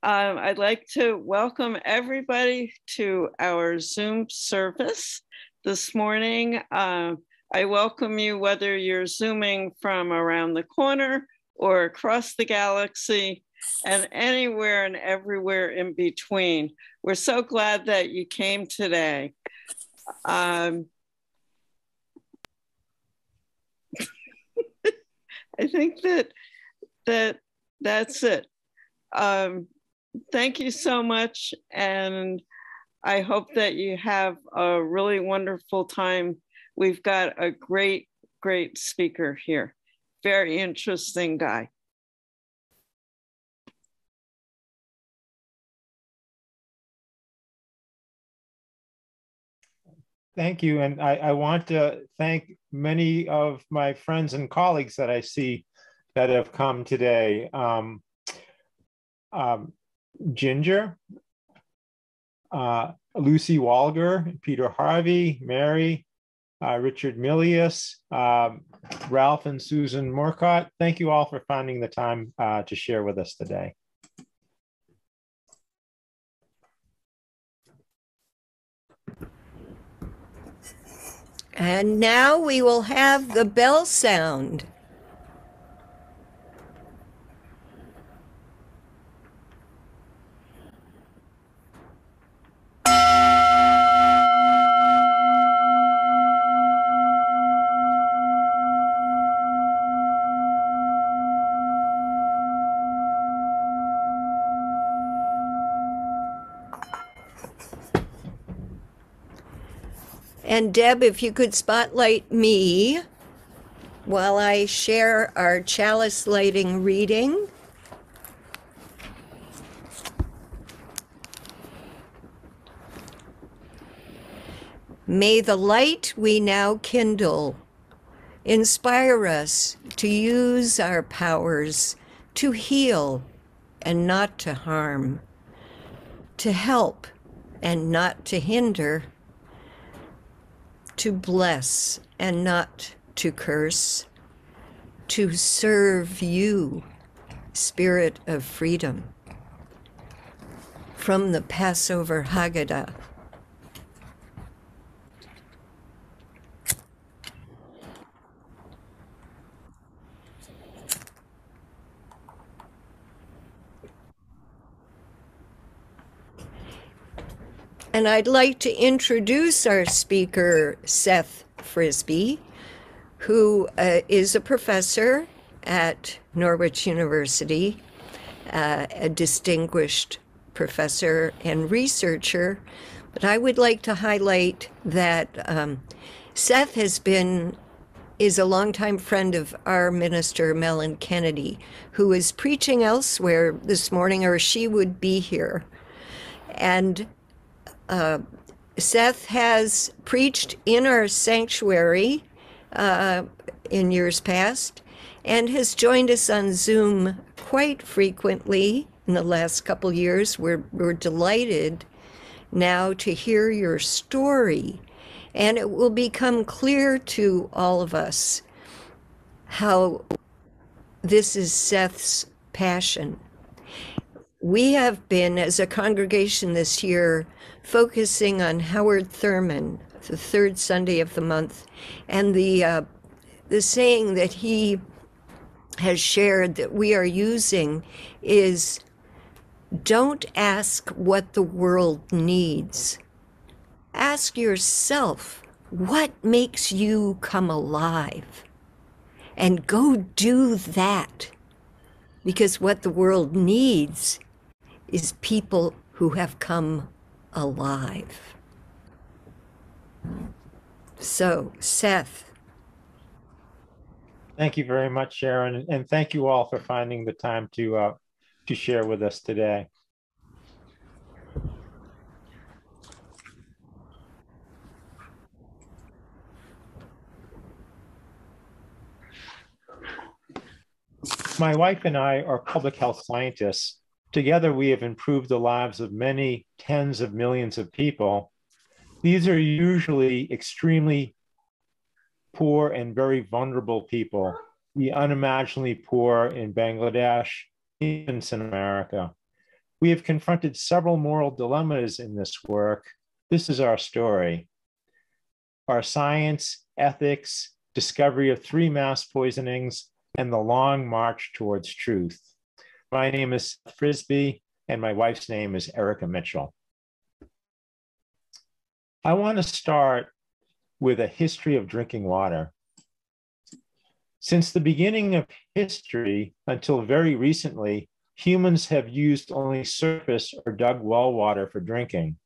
I'd like to welcome everybody to our Zoom service this morning. I welcome you whether you're Zooming from around the corner or across the galaxy and anywhere and everywhere in between. We're so glad that you came today. I think that's it. Thank you so much. And I hope that you have a really wonderful time. We've got a great speaker here. Very interesting guy. Thank you. And I want to thank many of my friends and colleagues that I see that have come today. Ginger, Lucy Walger, Peter Harvey, Mary, Richard Milius, Ralph and Susan Murcott. Thank you all for finding the time to share with us today. And now we will have the bell sound. And Deb, if you could spotlight me while I share our chalice lighting reading. May the light we now kindle inspire us to use our powers to heal and not to harm, to help and not to hinder, to bless and not to curse, to serve you, Spirit of Freedom. From the Passover Haggadah. And I'd like to introduce our speaker, Seth Frisby, who is a professor at Norwich University, a distinguished professor and researcher. But I would like to highlight that Seth is a longtime friend of our minister, Mellon Kennedy, who is preaching elsewhere this morning, or she would be here. And Seth has preached in our sanctuary in years past and has joined us on Zoom quite frequently in the last couple years. We're delighted now to hear your story, and it will become clear to all of us how this is Seth's passion. We have been, as a congregation this year, focusing on Howard Thurman, the third Sunday of the month, and the saying that he has shared that we are using is, don't ask what the world needs. Ask yourself, what makes you come alive? And go do that. Because what the world needs is people who have come alive. So, Seth. Thank you very much, Sharon, and thank you all for finding the time to share with us today. My wife and I are public health scientists. Together, we have improved the lives of many tens of millions of people. These are usually extremely poor and very vulnerable people, the unimaginably poor in Bangladesh, infants in America. We have confronted several moral dilemmas in this work. This is our story. Our science, ethics, discovery of 3 mass poisonings, and the long march towards truth. My name is Seth Frisbie, and my wife's name is Erica Mitchell. I want to start with a history of drinking water. Since the beginning of history until very recently, humans have used only surface or dug well water for drinking.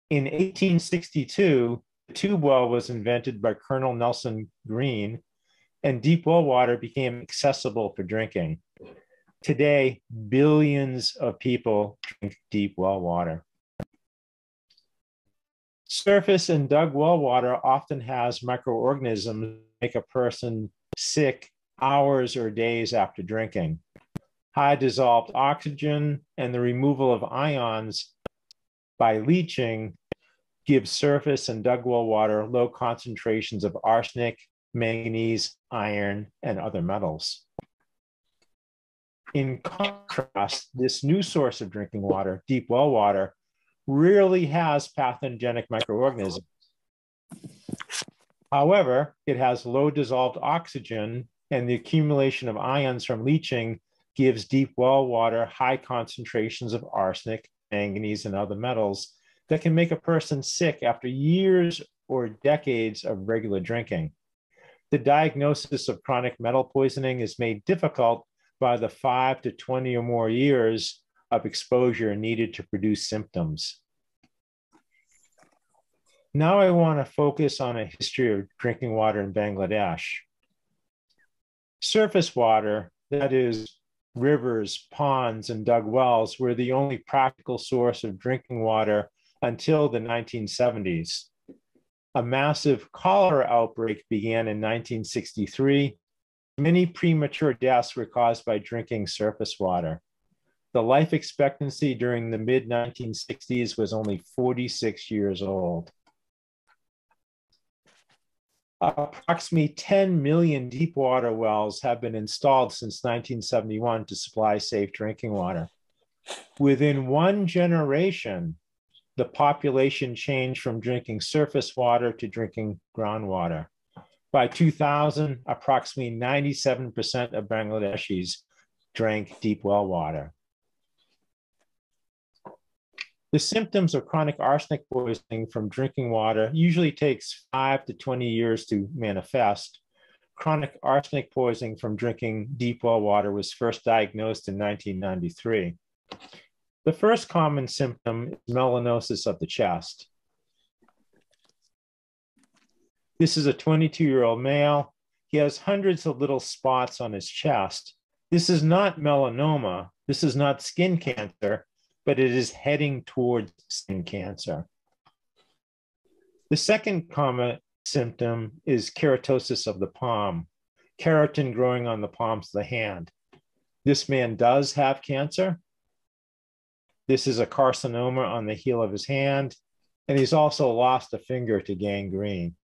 In 1862, the tube well was invented by Colonel Nelson Green, and deep well water became accessible for drinking. Today, billions of people drink deep well water. Surface and dug well water often has microorganisms that make a person sick hours or days after drinking. High dissolved oxygen and the removal of ions by leaching gives surface and dug well water low concentrations of arsenic, manganese, iron, and other metals. In contrast, this new source of drinking water, deep well water, rarely has pathogenic microorganisms. However, it has low dissolved oxygen, and the accumulation of ions from leaching gives deep well water high concentrations of arsenic, manganese, and other metals that can make a person sick after years or decades of regular drinking. The diagnosis of chronic metal poisoning is made difficult by the 5 to 20 or more years of exposure needed to produce symptoms. Now I want to focus on a history of drinking water in Bangladesh. Surface water, that is, rivers, ponds, and dug wells, were the only practical source of drinking water until the 1970s. A massive cholera outbreak began in 1963. Many premature deaths were caused by drinking surface water. The life expectancy during the mid-1960s was only 46 years old. Approximately 10 million deep water wells have been installed since 1971 to supply safe drinking water. Within one generation, the population changed from drinking surface water to drinking groundwater. By 2000, approximately 97% of Bangladeshis drank deep well water. The symptoms of chronic arsenic poisoning from drinking water usually takes 5 to 20 years to manifest. Chronic arsenic poisoning from drinking deep well water was first diagnosed in 1993. The first common symptom is melanosis of the chest. This is a 22-year-old male. He has hundreds of little spots on his chest. This is not melanoma. This is not skin cancer, but it is heading towards skin cancer. The second common symptom is keratosis of the palm, keratin growing on the palms of the hand. This man does have cancer. This is a carcinoma on the heel of his hand, and he's also lost a finger to gangrene.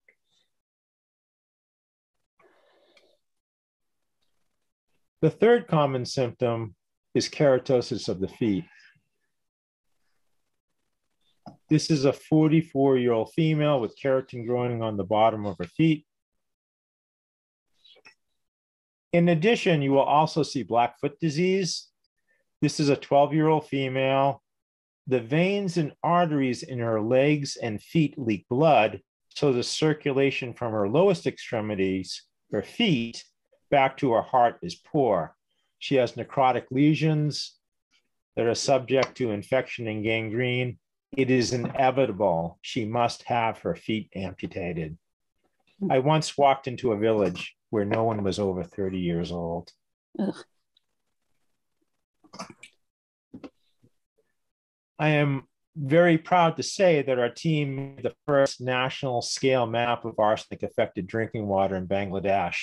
The third common symptom is keratosis of the feet. This is a 44-year-old female with keratin growing on the bottom of her feet. In addition, you will also see black foot disease. This is a 12-year-old female. The veins and arteries in her legs and feet leak blood, so the circulation from her lowest extremities, her feet, back to her heart is poor. She has necrotic lesions that are subject to infection and gangrene. It is inevitable. She must have her feet amputated. I once walked into a village where no one was over 30 years old. Ugh. I am very proud to say that our team made the first national scale map of arsenic-affected drinking water in Bangladesh.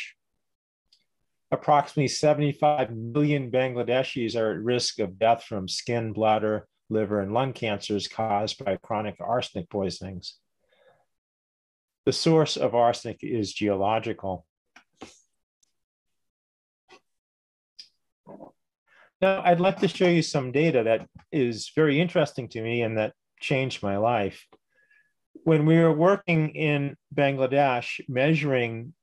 Approximately 75 million Bangladeshis are at risk of death from skin, bladder, liver, and lung cancers caused by chronic arsenic poisonings. The source of arsenic is geological. Now, I'd like to show you some data that is very interesting to me and that changed my life. When we were working in Bangladesh, measuring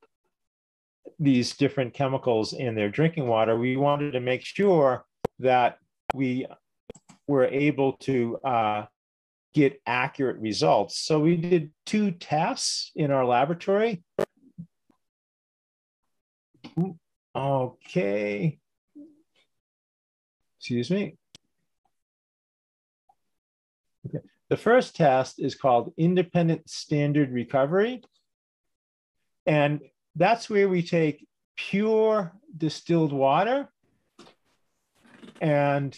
these different chemicals in their drinking water, we wanted to make sure that we were able to get accurate results. So we did 2 tests in our laboratory. Okay. Excuse me. Okay. The first test is called independent standard recovery. And that's where we take pure distilled water and,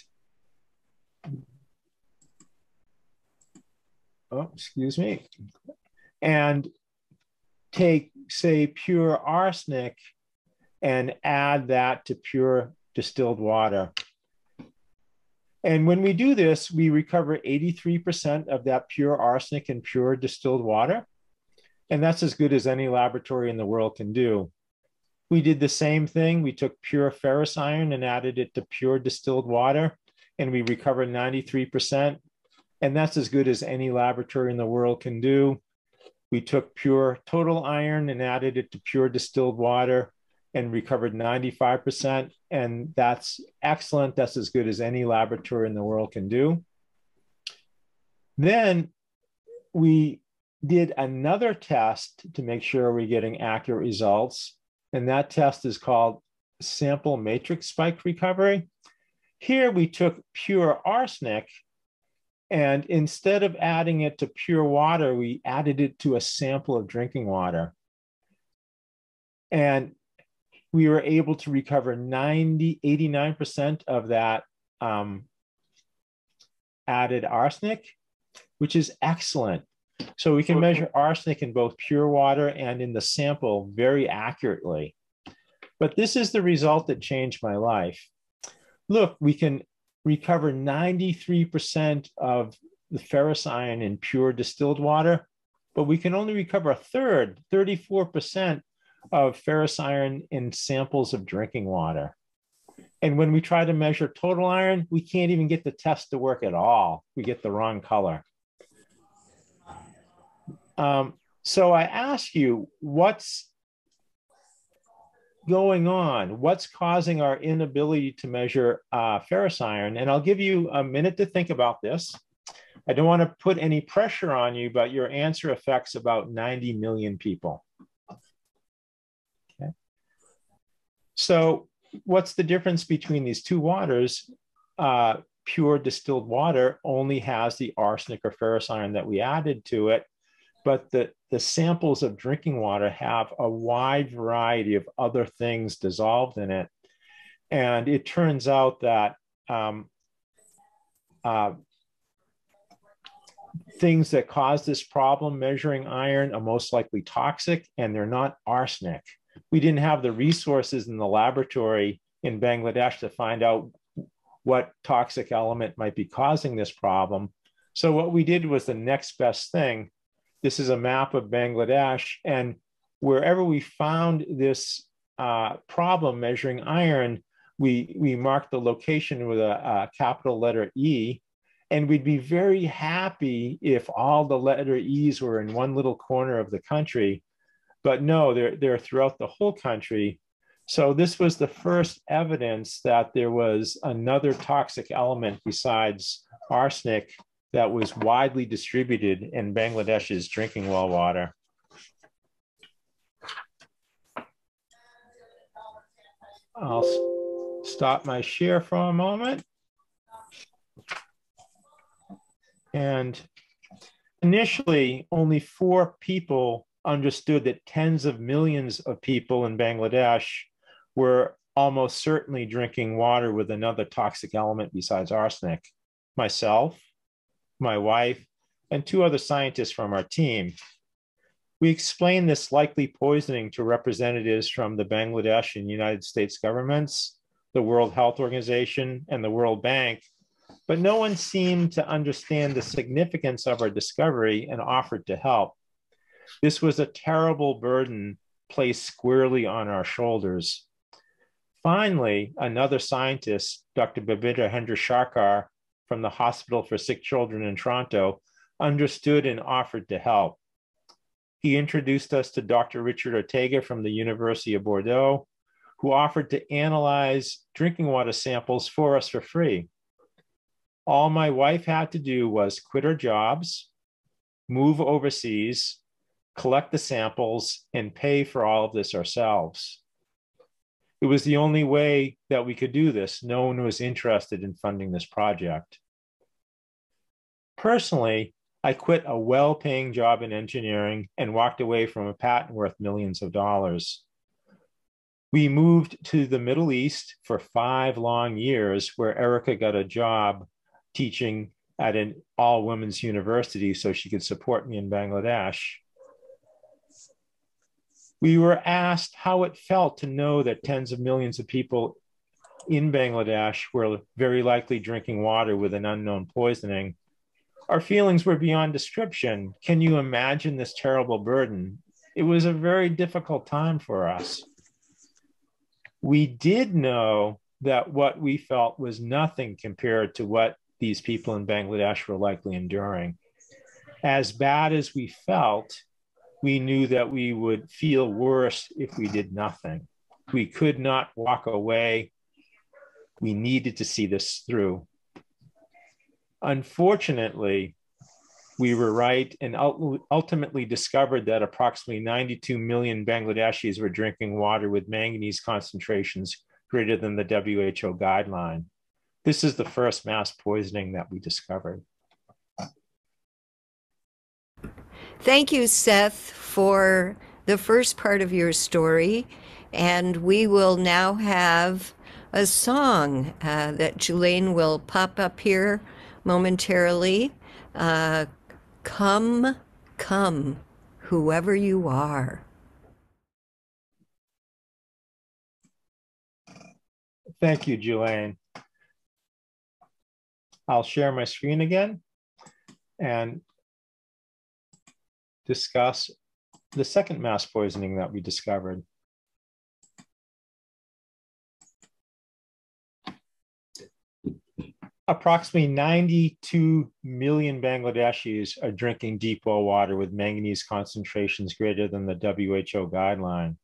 oh, excuse me, and take, say, pure arsenic and add that to pure distilled water. And when we do this, we recover 83% of that pure arsenic in pure distilled water. And that's as good as any laboratory in the world can do. We did the same thing. We took pure ferrous iron and added it to pure distilled water, and we recovered 93%. And that's as good as any laboratory in the world can do. We took pure total iron and added it to pure distilled water and recovered 95%. And that's excellent. That's as good as any laboratory in the world can do. Then we did another test to make sure we're getting accurate results. And that test is called sample matrix spike recovery. Here we took pure arsenic, and instead of adding it to pure water, we added it to a sample of drinking water. And we were able to recover 89% of that added arsenic, which is excellent. So we can measure arsenic in both pure water and in the sample very accurately. But this is the result that changed my life. Look, we can recover 93% of the ferrous iron in pure distilled water, but we can only recover a third, 34% of ferrous iron in samples of drinking water. And when we try to measure total iron, we can't even get the test to work at all. We get the wrong color. So I ask you, what's going on? What's causing our inability to measure ferrous iron? And I'll give you a minute to think about this. I don't want to put any pressure on you, but your answer affects about 90 million people. Okay. So what's the difference between these two waters? Pure distilled water only has the arsenic or ferrous iron that we added to it, but the samples of drinking water have a wide variety of other things dissolved in it. And it turns out that things that cause this problem measuring iron are most likely toxic, and they're not arsenic. We didn't have the resources in the laboratory in Bangladesh to find out what toxic element might be causing this problem. So what we did was the next best thing. This is a map of Bangladesh, and wherever we found this problem measuring iron, we marked the location with a capital letter E, and we'd be very happy if all the letter E's were in one little corner of the country, but no, they're throughout the whole country. So this was the first evidence that there was another toxic element besides arsenic that was widely distributed in Bangladesh's drinking well water. I'll stop my share for a moment. And initially, only 4 people understood that tens of millions of people in Bangladesh were almost certainly drinking water with another toxic element besides arsenic. Myself, my wife, and 2 other scientists from our team. We explained this likely poisoning to representatives from the Bangladesh and United States governments, the World Health Organization, and the World Bank, but no one seemed to understand the significance of our discovery and offered to help. This was a terrible burden placed squarely on our shoulders. Finally, another scientist, Dr. Babita Hendra-Sharkar from the Hospital for Sick Children in Toronto, understood and offered to help. He introduced us to Dr. Richard Ortega from the University of Bordeaux, who offered to analyze drinking water samples for us for free. All my wife had to do was quit her jobs, move overseas, collect the samples, and pay for all of this ourselves. It was the only way that we could do this. No one was interested in funding this project. Personally, I quit a well-paying job in engineering and walked away from a patent worth millions of dollars. We moved to the Middle East for 5 long years, where Erica got a job teaching at an all-women's university so she could support me in Bangladesh. We were asked how it felt to know that tens of millions of people in Bangladesh were very likely drinking water with an unknown poisoning. Our feelings were beyond description. Can you imagine this terrible burden? It was a very difficult time for us. We did know that what we felt was nothing compared to what these people in Bangladesh were likely enduring. As bad as we felt, we knew that we would feel worse if we did nothing. We could not walk away. We needed to see this through. Unfortunately, we were right and ultimately discovered that approximately 92 million Bangladeshis were drinking water with manganese concentrations greater than the WHO guideline. This is the first mass poisoning that we discovered. Thank you, Seth, for the first part of your story. And we will now have a song that Julaine will pop up here momentarily. Come, come, whoever you are. Thank you, Julaine. I'll share my screen again and discuss the second mass poisoning that we discovered. Approximately 92 million Bangladeshis are drinking deep well water with manganese concentrations greater than the WHO guideline.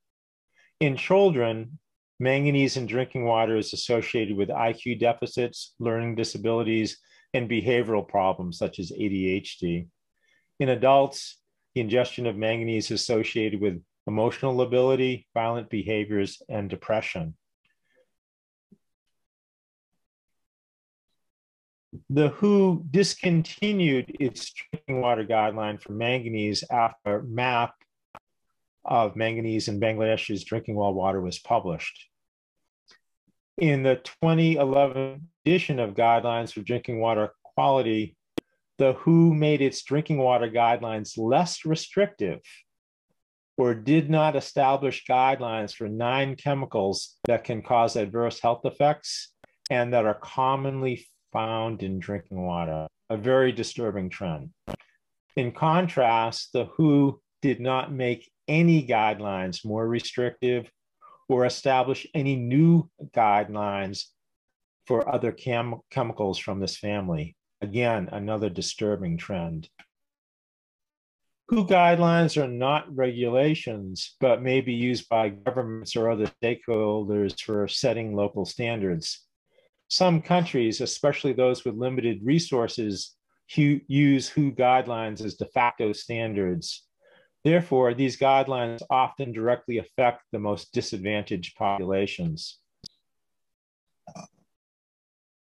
In children, manganese in drinking water is associated with IQ deficits, learning disabilities, and behavioral problems such as ADHD. In adults, the ingestion of manganese is associated with emotional lability, violent behaviors, and depression. The WHO discontinued its drinking water guideline for manganese after a map of manganese in Bangladesh's drinking well water was published. In the 2011 edition of Guidelines for Drinking Water Quality, the WHO made its drinking water guidelines less restrictive, or did not establish guidelines for 9 chemicals that can cause adverse health effects and that are commonly found in drinking water, a very disturbing trend. In contrast, the WHO did not make any guidelines more restrictive or establish any new guidelines for other chemicals from this family. Again, another disturbing trend. WHO guidelines are not regulations, but may be used by governments or other stakeholders for setting local standards. Some countries, especially those with limited resources, use WHO guidelines as de facto standards. Therefore, these guidelines often directly affect the most disadvantaged populations.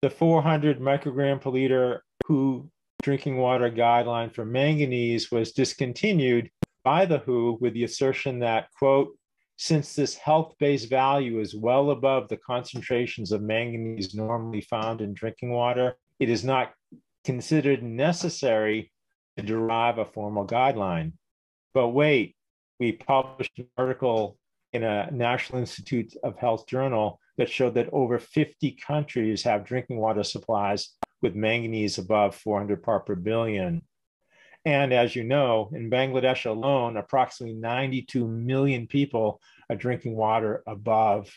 The 400 microgram per liter WHO drinking water guideline for manganese was discontinued by the WHO with the assertion that, quote, since this health-based value is well above the concentrations of manganese normally found in drinking water, it is not considered necessary to derive a formal guideline. But wait, we published an article in a National Institute of Health journal that showed that over 50 countries have drinking water supplies with manganese above 400 part per billion. And as you know, in Bangladesh alone, approximately 92 million people are drinking water above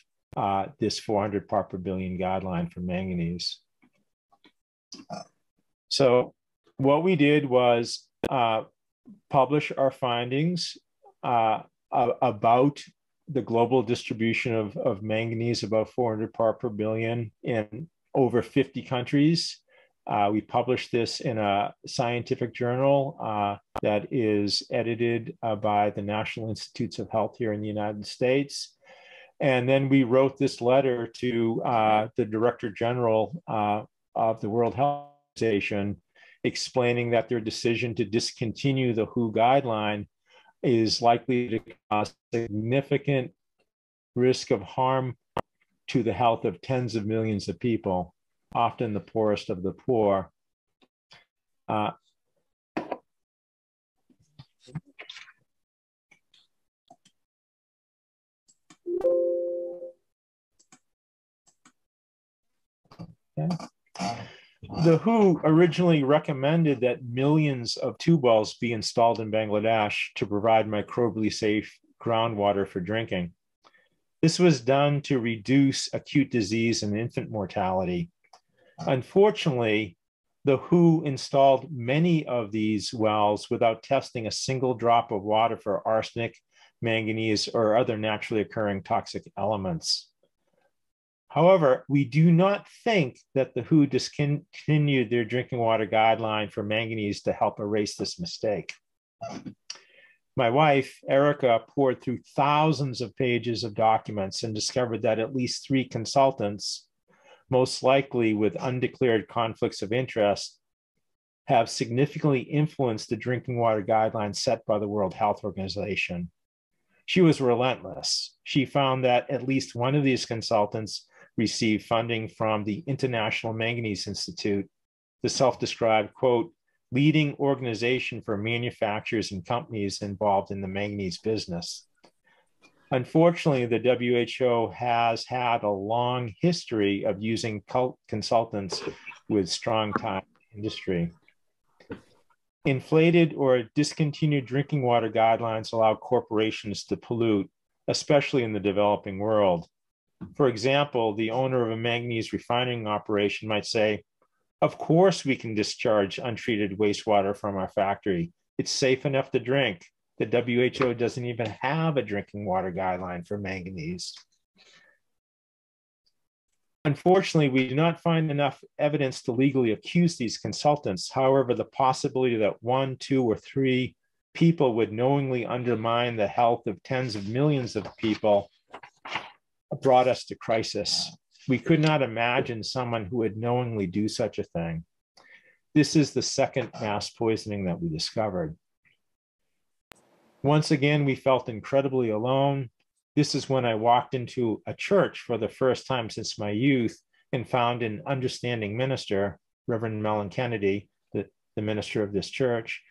this 400 part per billion guideline for manganese. So what we did was publish our findings about the global distribution of manganese above 400 part per billion in over 50 countries. We published this in a scientific journal that is edited by the National Institutes of Health here in the United States. And then we wrote this letter to the Director General of the World Health Organization, explaining that their decision to discontinue the WHO guideline is likely to cause significant risk of harm to the health of tens of millions of people, often the poorest of the poor. Okay. The WHO originally recommended that millions of tube wells be installed in Bangladesh to provide microbially safe groundwater for drinking. This was done to reduce acute disease and infant mortality. Unfortunately, the WHO installed many of these wells without testing a single drop of water for arsenic, manganese, or other naturally occurring toxic elements. However, we do not think that the WHO discontinued their drinking water guideline for manganese to help erase this mistake. My wife, Erica, poured through thousands of pages of documents and discovered that at least 3 consultants, most likely with undeclared conflicts of interest, have significantly influenced the drinking water guidelines set by the World Health Organization. She was relentless. She found that at least one of these consultants received funding from the International Manganese Institute, the self-described, quote, leading organization for manufacturers and companies involved in the manganese business. Unfortunately, the WHO has had a long history of using consultants with strong ties to industry. Inflated or discontinued drinking water guidelines allow corporations to pollute, especially in the developing world. For example, the owner of a manganese refining operation might say, of course we can discharge untreated wastewater from our factory. It's safe enough to drink. The WHO doesn't even have a drinking water guideline for manganese. Unfortunately, we do not find enough evidence to legally accuse these consultants. However, the possibility that 1, 2, or 3 people would knowingly undermine the health of tens of millions of people brought us to crisis. We could not imagine someone who would knowingly do such a thing. This is the second mass poisoning that we discovered. Once again, we felt incredibly alone. This is when I walked into a church for the first time since my youth and found an understanding minister, Reverend Mellon Kennedy, the minister of this church,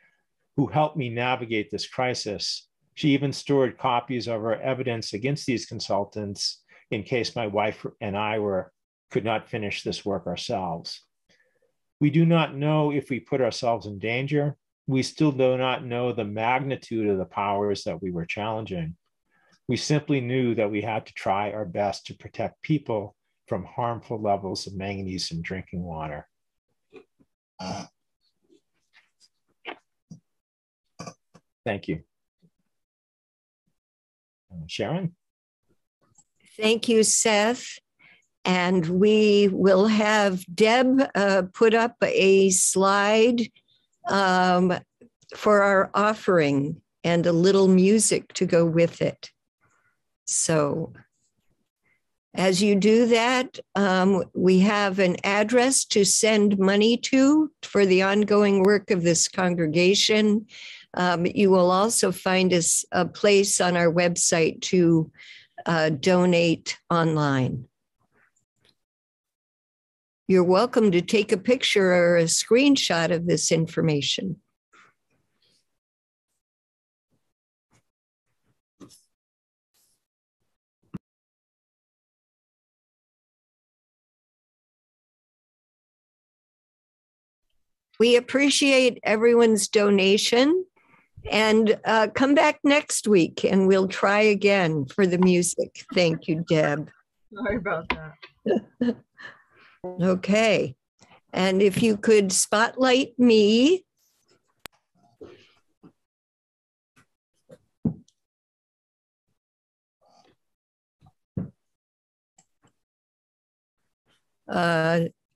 who helped me navigate this crisis. She even stored copies of our evidence against these consultants in case my wife and I could not finish this work ourselves. We do not know if we put ourselves in danger. We still do not know the magnitude of the powers that we were challenging. We simply knew that we had to try our best to protect people from harmful levels of manganese in drinking water. Thank you. Sharon? Thank you, Seth. And we will have Deb put up a slide for our offering and a little music to go with it. So as you do that, we have an address to send money to for the ongoing work of this congregation. You will also find a place on our website to donate online. You're welcome to take a picture or a screenshot of this information. We appreciate everyone's donation, and come back next week and we'll try again for the music. Thank you, Deb. Sorry about that. Okay. And if you could spotlight me.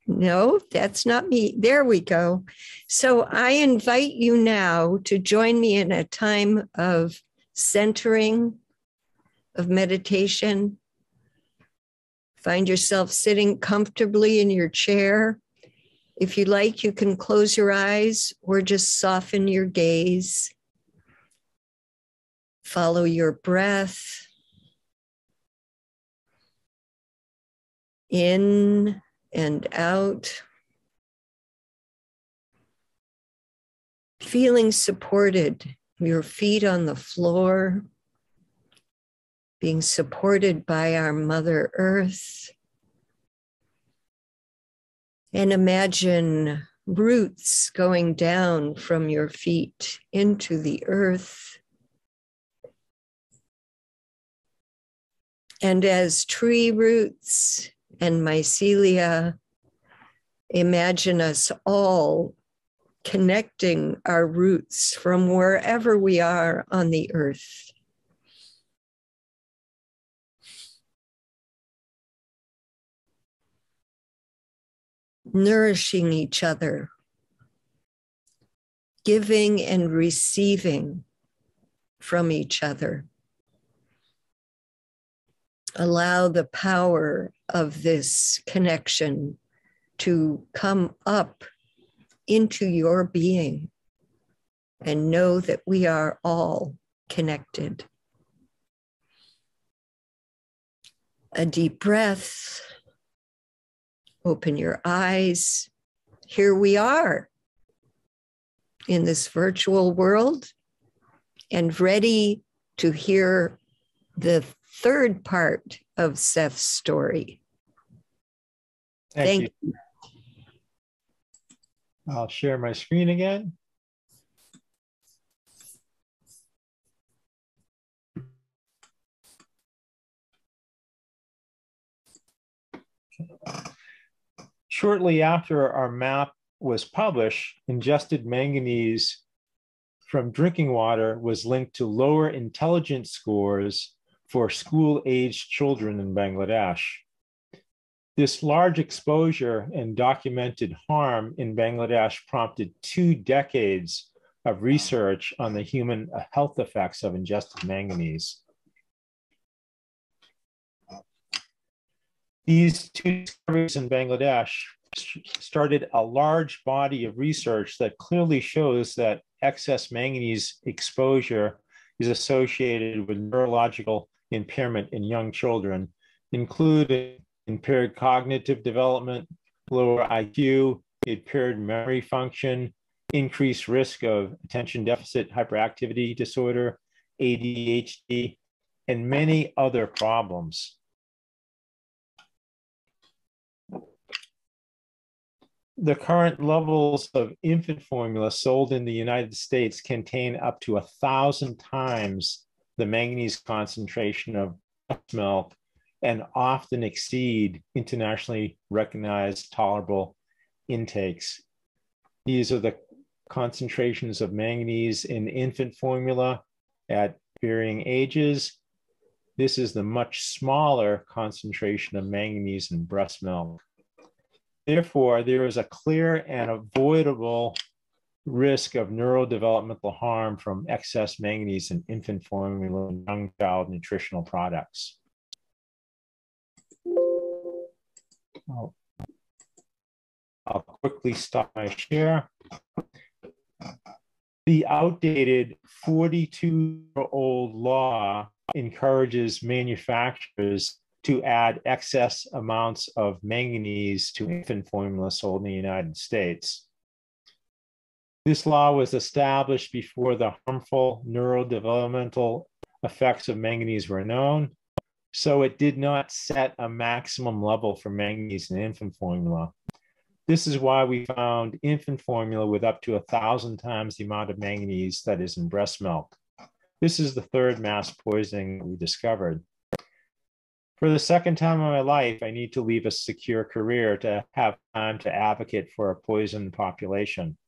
No, that's not me. There we go. So I invite you now to join me in a time of centering, of meditation. Find yourself sitting comfortably in your chair. If you like, you can close your eyes or just soften your gaze. Follow your breath in and out. Feeling supported, your feet on the floor, being supported by our Mother Earth. And imagine roots going down from your feet into the earth. And as tree roots and mycelia, imagine us all connecting our roots from wherever we are on the earth. Nourishing each other, giving and receiving from each other. Allow the power of this connection to come up into your being and know that we are all connected. A deep breath. Open your eyes. Here we are in this virtual world and ready to hear the third part of Seth's story. Thank you. I'll share my screen again. Shortly after our map was published, ingested manganese from drinking water was linked to lower intelligence scores for school-aged children in Bangladesh. This large exposure and documented harm in Bangladesh prompted 2 decades of research on the human health effects of ingested manganese. These 2 discoveries in Bangladesh started a large body of research that clearly shows that excess manganese exposure is associated with neurological impairment in young children, including impaired cognitive development, lower IQ, impaired memory function, increased risk of attention deficit hyperactivity disorder, ADHD, and many other problems. The current levels of infant formula sold in the United States contain up to 1,000 times the manganese concentration of breast milk and often exceed internationally recognized tolerable intakes. These are the concentrations of manganese in infant formula at varying ages. This is the much smaller concentration of manganese in breast milk. Therefore, there is a clear and avoidable risk of neurodevelopmental harm from excess manganese in infant formula and young child nutritional products. I'll quickly stop my share. The outdated 42-year-old law encourages manufacturers to add excess amounts of manganese to infant formula sold in the United States. This law was established before the harmful neurodevelopmental effects of manganese were known, so it did not set a maximum level for manganese in infant formula. This is why we found infant formula with up to 1,000 times the amount of manganese that is in breast milk. This is the third mass poisoning that we discovered. For the second time in my life, I need to leave a secure career to have time to advocate for a poisoned population.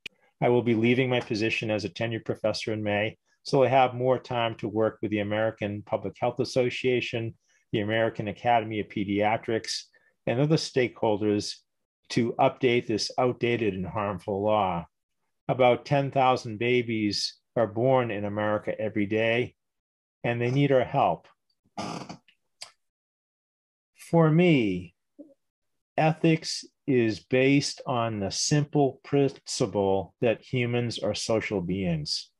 I will be leaving my position as a tenured professor in May, so I have more time to work with the American Public Health Association, the American Academy of Pediatrics, and other stakeholders to update this outdated and harmful law. About 10,000 babies are born in America every day, and they need our help. For me, ethics is based on the simple principle that humans are social beings.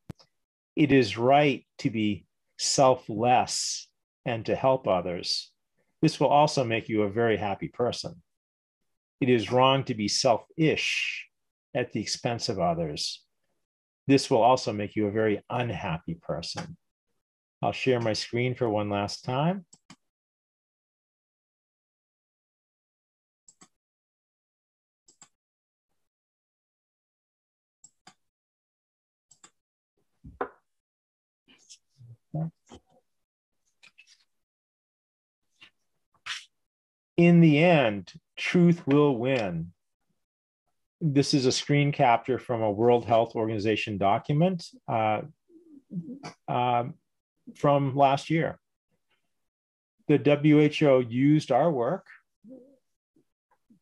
It is right to be selfless and to help others. This will also make you a very happy person. It is wrong to be selfish at the expense of others. This will also make you a very unhappy person. I'll share my screen for one last time. In the end, truth will win. This is a screen capture from a World Health Organization document from last year. The WHO used our work,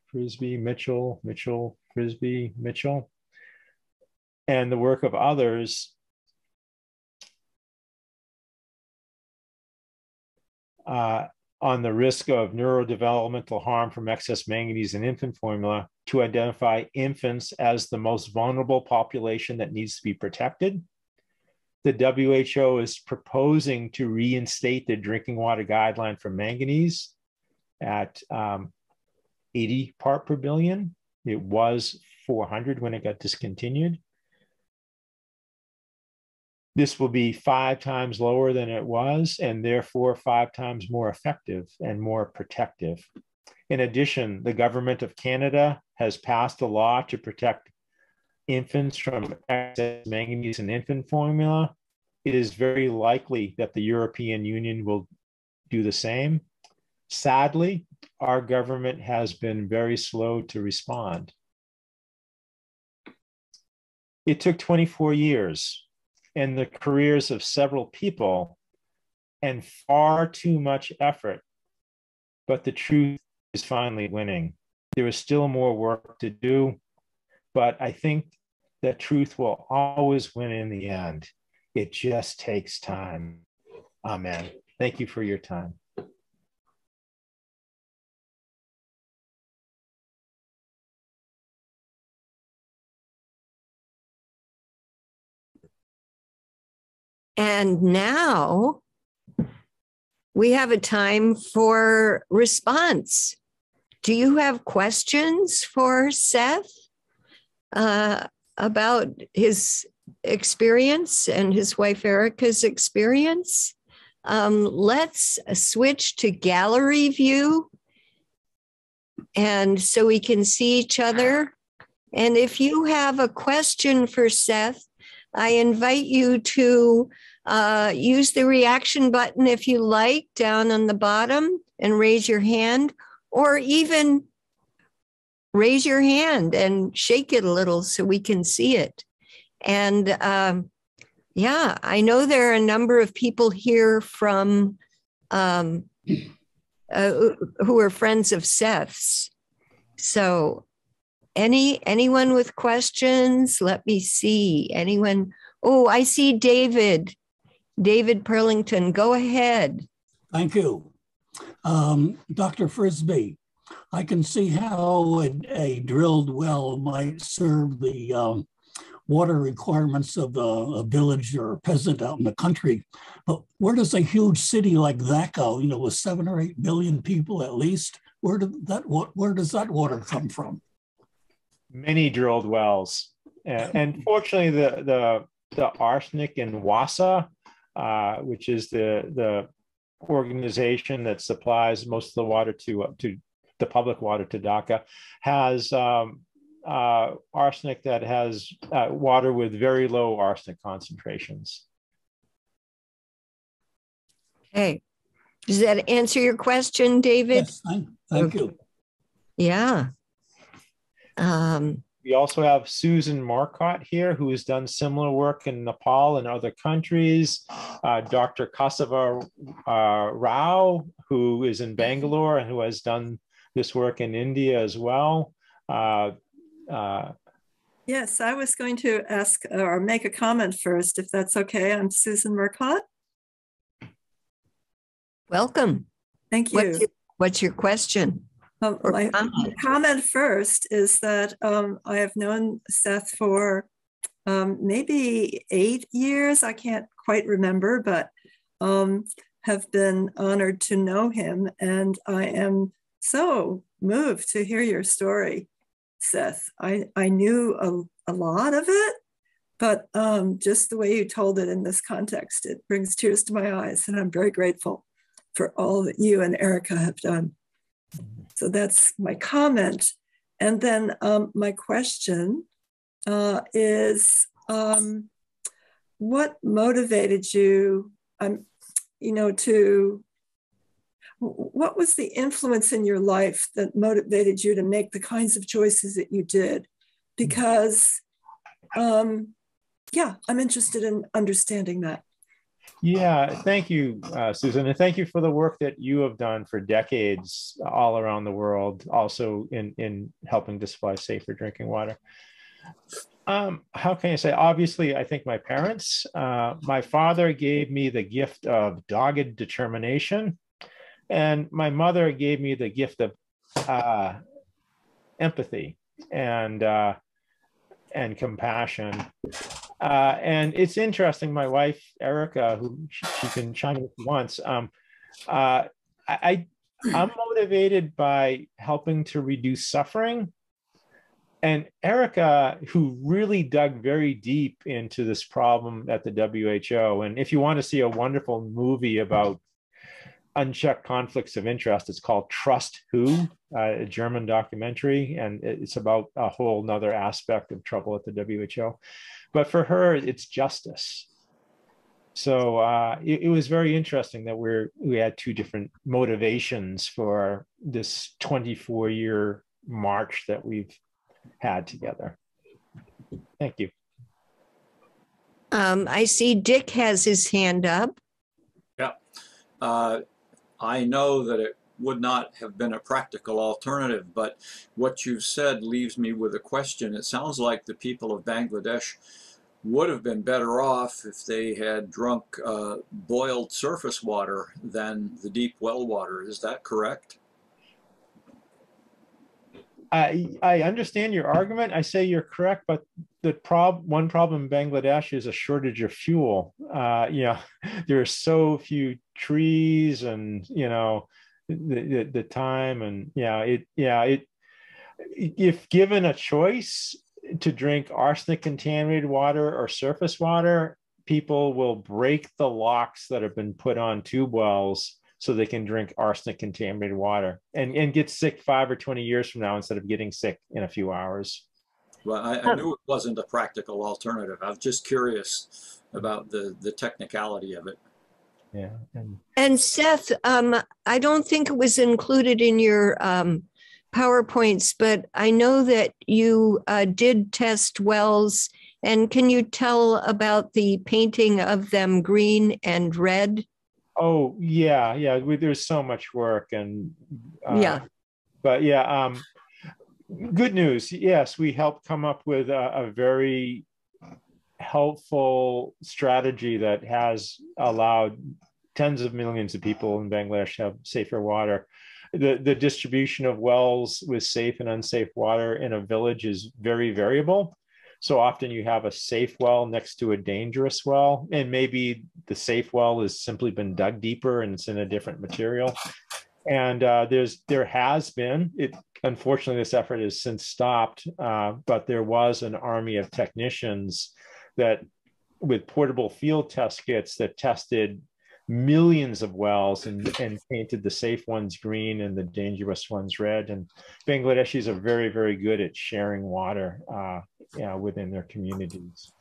Frisbie, Mitchell, Mitchell, Frisbie, Mitchell, and the work of others on the risk of neurodevelopmental harm from excess manganese in infant formula to identify infants as the most vulnerable population that needs to be protected. The WHO is proposing to reinstate the drinking water guideline for manganese at 80 part per billion. It was 400 when it got discontinued. This will be 5 times lower than it was, and therefore 5 times more effective and more protective. In addition, the government of Canada has passed a law to protect infants from excess manganese in infant formula. It is very likely that the European Union will do the same. Sadly, our government has been very slow to respond. It took 24 years and the careers of several people and far too much effort, but the truth is finally winning. There is still more work to do, but I think that truth will always win in the end. It just takes time. Amen. Thank you for your time. And now we have a time for response. Do you have questions for Seth about his experience and his wife Erica's experience? Let's switch to gallery view, and so we can see each other. And if you have a question for Seth, I invite you to use the reaction button if you like down on the bottom and raise your hand, or even raise your hand and shake it a little so we can see it. And yeah, I know there are a number of people here from who are friends of Seth's. So anyone with questions? Let me see. Anyone? Oh, I see David. David Perlington, go ahead. Thank you. Dr. Frisbie, I can see how a drilled well might serve the water requirements of a village or a peasant out in the country. But where does a huge city like that go, you know, with 7 or 8 million people at least? Where does that water come from? Many drilled wells. And fortunately, the arsenic in WASA, which is the organization that supplies most of the water to the public water to Dhaka, has arsenic that has water with very low arsenic concentrations. Okay. Does that answer your question, David? Yes, thank you. Yeah. We also have Susan Marcotte here, who has done similar work in Nepal and other countries. Dr. Kasava Rao, who is in Bangalore and who has done this work in India as well. Yes, I was going to ask or make a comment first, if that's okay. I'm Susan Marcotte. Welcome. Thank you. What's your question? My comment first is that I have known Seth for maybe 8 years. I can't quite remember, but have been honored to know him. And I am so moved to hear your story, Seth. I knew a lot of it, but just the way you told it in this context, it brings tears to my eyes. And I'm very grateful for all that you and Erica have done. So that's my comment. And then my question is, what motivated you, what was the influence in your life that motivated you to make the kinds of choices that you did? Because, yeah, I'm interested in understanding that. Yeah, thank you, Susan, and thank you for the work that you have done for decades all around the world, also in helping to supply safer drinking water. How can I say? Obviously, I think my parents. My father gave me the gift of dogged determination, and my mother gave me the gift of empathy and compassion. And it's interesting, my wife, Erica, who she can chime in if she wants, I'm motivated by helping to reduce suffering. And Erica, who really dug very deep into this problem at the WHO, and if you want to see a wonderful movie about unchecked conflicts of interest, it's called Trust Who, a German documentary, and it's about a whole nother aspect of trouble at the WHO. But for her, it's justice. So it was very interesting that we had two different motivations for this 24-year march that we've had together. Thank you. I see Dick has his hand up. Yeah. I know that it would not have been a practical alternative, but what you've said leaves me with a question. It sounds like the people of Bangladesh would have been better off if they had drunk boiled surface water than the deep well water. Is that correct? I understand your argument. I say you're correct, but one problem in Bangladesh is a shortage of fuel. There are so few trees, and the time, and if given a choice to drink arsenic contaminated water or surface water, people will break the locks that have been put on tube wells so they can drink arsenic contaminated water and get sick 5 or 20 years from now instead of getting sick in a few hours. Well, I knew it wasn't a practical alternative. I was just curious about the technicality of it. Yeah. And Seth, I don't think it was included in your PowerPoints, but I know that you did test wells. And can you tell about the painting of them green and red? Oh, yeah. There's so much work, and but good news. Yes, we helped come up with a very helpful strategy that has allowed tens of millions of people in Bangladesh to have safer water. The distribution of wells with safe and unsafe water in a village is very variable. So often you have a safe well next to a dangerous well, and maybe the safe well has simply been dug deeper and it's in a different material. And there has been, unfortunately, this effort has since stopped, but there was an army of technicians that, with portable field test kits, that tested millions of wells and painted the safe ones green and the dangerous ones red. And Bangladeshis are very, very good at sharing water within their communities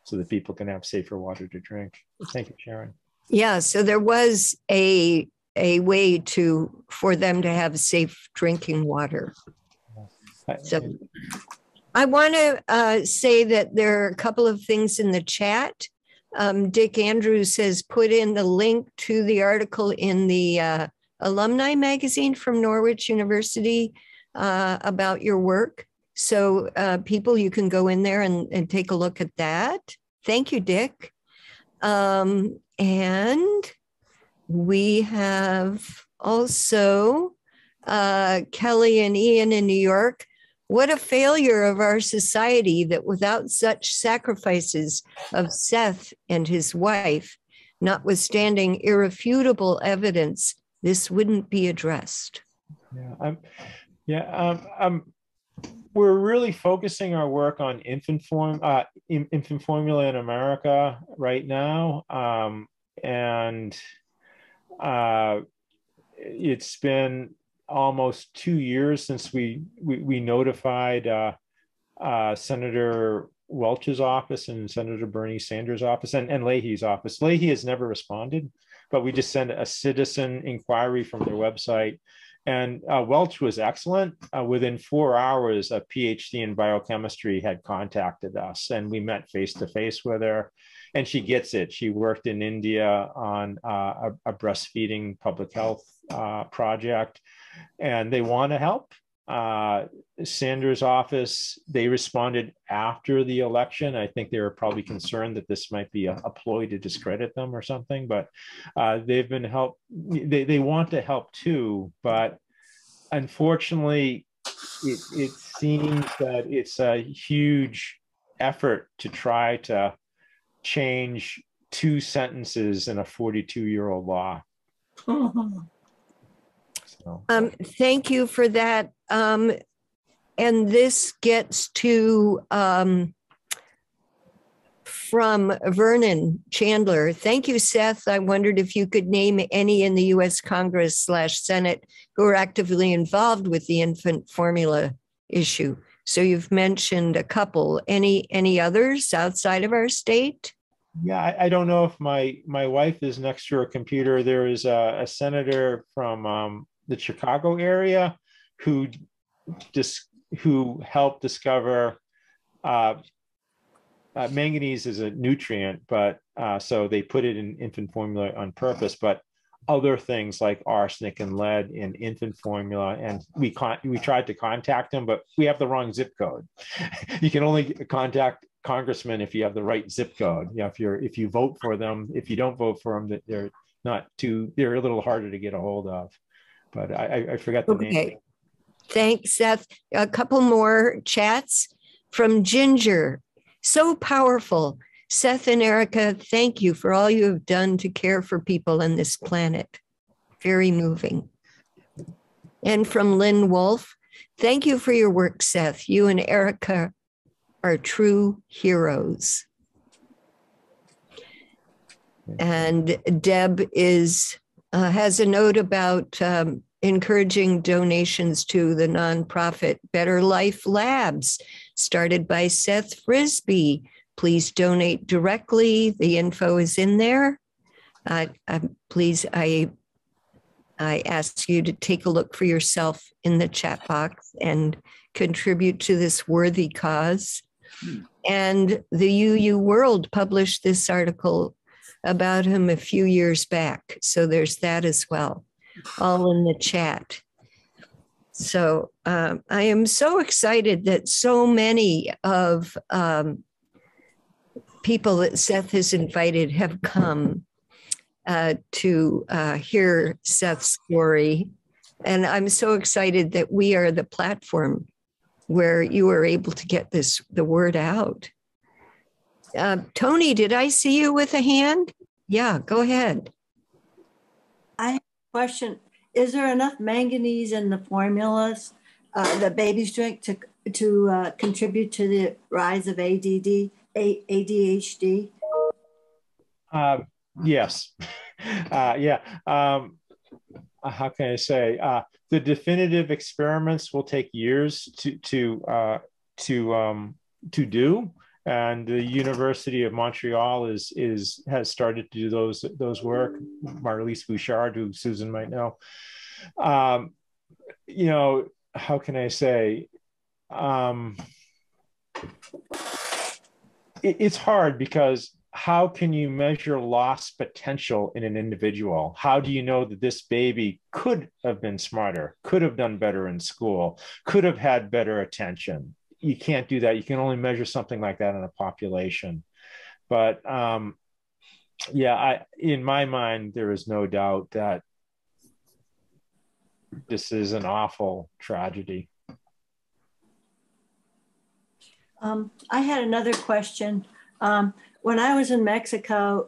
so that people can have safer water to drink. Thank you, Sharon. Yeah, so there was a a way for them to have safe drinking water. So I want to say that there are a couple of things in the chat. Dick Andrews has put in the link to the article in the alumni magazine from Norwich University about your work. So people, you can go in there and take a look at that. Thank you, Dick. And we have also Kelly and Ian in New York. What a failure of our society that without such sacrifices of Seth and his wife, notwithstanding irrefutable evidence, this wouldn't be addressed. We're really focusing our work on infant formula in America right now, and it's been almost 2 years since we notified Senator Welch's office and Senator Bernie Sanders' office and Leahy's office. Leahy has never responded, but we just sent a citizen inquiry from their website. And Welch was excellent. Within 4 hours, a PhD in biochemistry had contacted us, and we met face to face with her. And she gets it. She worked in India on a breastfeeding public health project, and they want to help. Sanders' office, they responded after the election. I think they were probably concerned that this might be a ploy to discredit them or something, but they've been help. They want to help too, but unfortunately, it seems that it's a huge effort to try to change 2 sentences in a 42-year-old law. Thank you for that. And this gets to from Vernon Chandler. Thank you, Seth. I wondered if you could name any in the U.S. Congress/Senate who are actively involved with the infant formula issue. So you've mentioned a couple. Any others outside of our state? Yeah, I don't know if my wife is next to her computer. There is a senator from the Chicago area who helped discover manganese is a nutrient, but so they put it in infant formula on purpose. But other things like arsenic and lead in infant formula, and we tried to contact him, but we have the wrong zip code. You can only contact congressmen if you have the right zip code. Yeah, if you vote for them. If you don't vote for them, they're a little harder to get a hold of. But I forgot the name. Thanks, Seth. A couple more chats from Ginger. So powerful. Seth and Erica, thank you for all you have done to care for people on this planet. Very moving. And from Lynn Wolf, thank you for your work, Seth. You and Erica are true heroes. And Deb has a note about encouraging donations to the nonprofit Better Life Labs, started by Seth Frisbee. Please donate directly. The info is in there. Please, I ask you to take a look for yourself in the chat box and contribute to this worthy cause. And the UU World published this article about him a few years back. So there's that as well, all in the chat. So I am so excited that so many of people that Seth has invited have come to hear Seth's story. And I'm so excited that we are the platform where you are able to get the word out. Tony, did I see you with a hand? Yeah, go ahead. I have a question. Is there enough manganese in the formulas that babies drink to contribute to the rise of ADHD? Yes. Yeah. How can I say? The definitive experiments will take years to do, And the University of Montreal has started to do those work. Marlise Bouchard, who Susan might know. You know, how can I say? It's hard because how can you measure lost potential in an individual? How do you know that this baby could have been smarter, could have done better in school, could have had better attention? You can't do that. You can only measure something like that in a population. But yeah, in my mind, there is no doubt that this is an awful tragedy. I had another question. When I was in Mexico,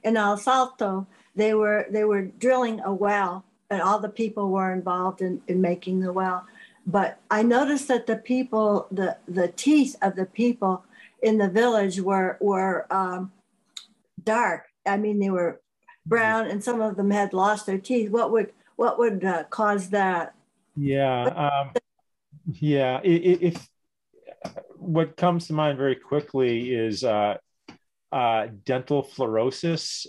in El Salto, they were drilling a well, and all the people were involved in making the well. But I noticed that the people, the teeth of the people in the village were dark. I mean, they were brown, and some of them had lost their teeth. What would cause that? Yeah, yeah. If what comes to mind very quickly is dental fluorosis.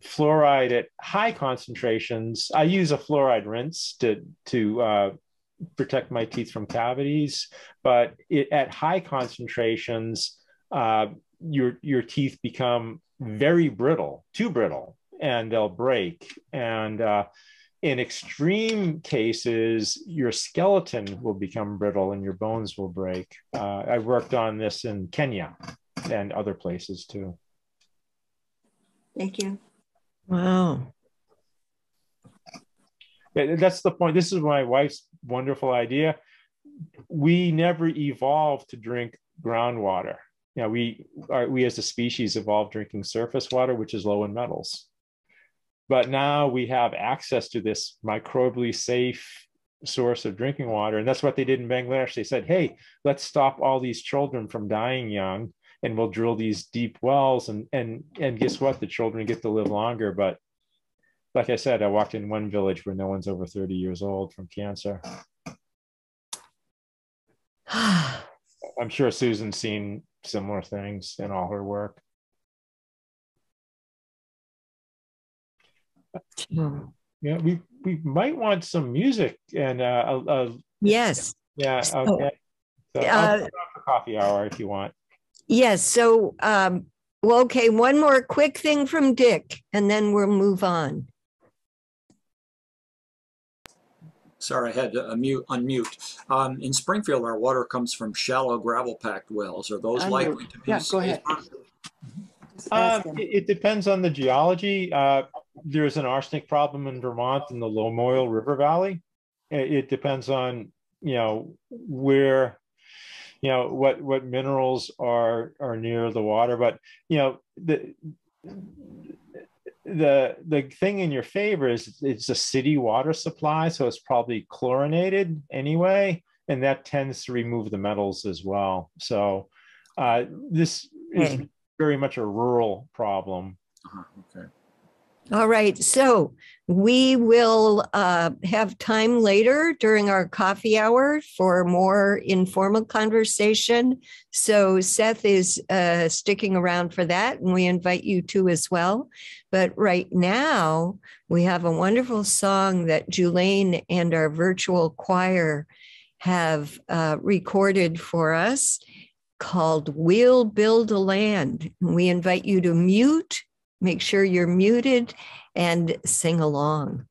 Fluoride at high concentrations. I use a fluoride rinse to protect my teeth from cavities, but at high concentrations, your teeth become very brittle, too brittle, and they'll break. And in extreme cases, your skeleton will become brittle and your bones will break. I worked on this in Kenya and other places too. Thank you. Wow. That's the point. This is my wife's wonderful idea. We never evolved to drink groundwater. You know, we as a species evolved drinking surface water, which is low in metals. But now we have access to this microbially safe source of drinking water. And that's what they did in Bangladesh. They said, hey, let's stop all these children from dying young, and we'll drill these deep wells. And guess what? The children get to live longer. But like I said, I walked in one village where no one's over 30 years old from cancer. I'm sure Susan's seen similar things in all her work. Yeah, we might want some music and yes. Yeah, okay. So I'll put off the coffee hour if you want. Yes. So well, okay, one more quick thing from Dick, and then we'll move on. Sorry, I had to unmute. In Springfield, our water comes from shallow gravel-packed wells. Are those likely to be safe? Go ahead. It depends on the geology. There's an arsenic problem in Vermont in the Lomoil River Valley. It depends on, where, what minerals are near the water. But, the thing in your favor is it's a city water supply, so it's probably chlorinated anyway, and that tends to remove the metals as well. So this is very much a rural problem. Okay. All right, so we will have time later during our coffee hour for more informal conversation. So Seth is sticking around for that, and we invite you to as well. But right now, we have a wonderful song that Julaine and our virtual choir have recorded for us called We'll Build a Land. We invite you to mute. Make sure you're muted and sing along.